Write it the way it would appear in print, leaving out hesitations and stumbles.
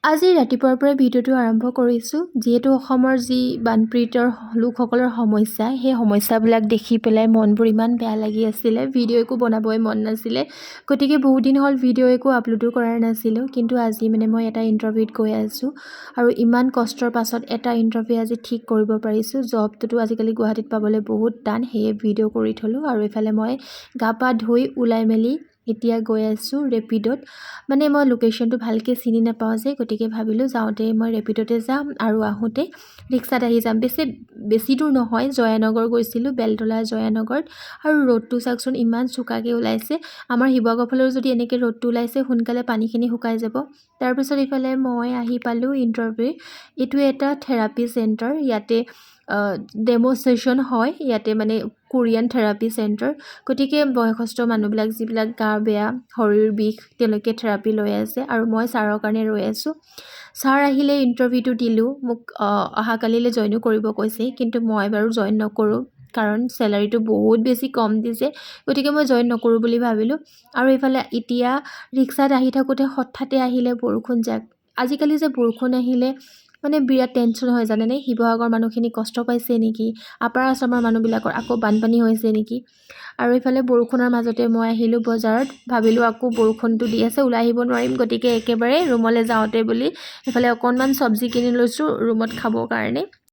আজি ৰাতিপুৱাৰ পৰা ভিডিঅ'টো আৰম্ভ কৰিছোঁ যিহেতু অসমৰ যি বানপীড়িতৰ লোকসকলৰ সমস্যা সেই সমস্যাবিলাক দেখি পেলাই মনবোৰ ইমান বেয়া লাগি আছিলে ভিডিঅ' একো বনাবই মন নাছিলে গতিকে বহুত দিন হ'ল ভিডিঅ' একো আপলোডো কৰা নাছিলোঁ কিন্তু আজি মই এটা ইণ্টাৰভিউত গৈ আছোঁ আৰু ইমান কষ্টৰ পাছত এটা ইণ্টাৰভিউ আজি ঠিক কৰিব পাৰিছোঁ জবটোতো আজিকালি গুৱাহাটীত পাবলৈ বহুত টান সেয়ে ভিডিঅ' কৰি থলোঁ আৰু এফালে মই গা পা ধুই ওলাই মেলি এতিয়া গৈ আছোঁ ৰেপিডত মই লোকেশ্যনটো ভালকৈ চিনি নাপাওঁ যে গতিকে ভাবিলোঁ যাওঁতে মই ৰেপিডতে যাম আৰু আহোঁতে ৰিক্সাত আহি যাম বেছি দূৰ নহয় জয়ানগৰ গৈছিলোঁ বেলতলা জয়ানগৰত আৰু ৰ'দটো চাওকচোন ইমান চোকাকৈ ওলাইছে আমাৰ শিৱসাগৰ ফালেও যদি এনেকৈ ৰ'দটো ওলাইছে সোনকালে পানীখিনি শুকাই যাব তাৰপিছত ইফালে মই আহি পালোঁ ইণ্টাৰভিউ এইটো এটা থেৰাপি চেণ্টাৰ ইয়াতে ডেমনষ্ট্ৰেশ্যন হয় ইয়াতে কোৰিয়ান থেৰাপি চেণ্টাৰ গতিকে বয়সস্থ মানুহবিলাক যিবিলাক গা বেয়া শৰীৰ বিষ তেওঁলোকে থেৰাপি লৈ আছে আৰু মই ছাৰৰ কাৰণে ৰৈ আছোঁ ছাৰ আহিলে ইণ্টাৰভিউটো দিলোঁ মোক অহাকালিলৈ জইনো কৰিব কৈছে কিন্তু মই বাৰু জইন নকৰোঁ কাৰণ চেলাৰীটো বহুত বেছি কম দিছে গতিকে মই জইন নকৰোঁ বুলি ভাবিলোঁ আৰু এইফালে এতিয়া ৰিক্সাত আহি থাকোঁতে হঠাতে আহিলে বৰষুণ যাক আজিকালি যে বৰষুণ আহিলে বিৰাট টেনশ্যন হয় জানেনে শিৱসাগৰ মানুহখিনি কষ্ট পাইছে নেকি আপাৰ আচামৰ মানুহবিলাকৰ আকৌ বানপানী হৈছে নেকি আৰু এইফালে বৰষুণৰ মাজতে মই আহিলোঁ বজাৰত ভাবিলোঁ আকৌ বৰষুণটো দি আছে ওলাই আহিব নোৱাৰিম গতিকে একেবাৰে ৰুমলৈ যাওঁতে বুলি এইফালে অকণমান চব্জি কিনি লৈছোঁ ৰুমত খাবৰ কাৰণে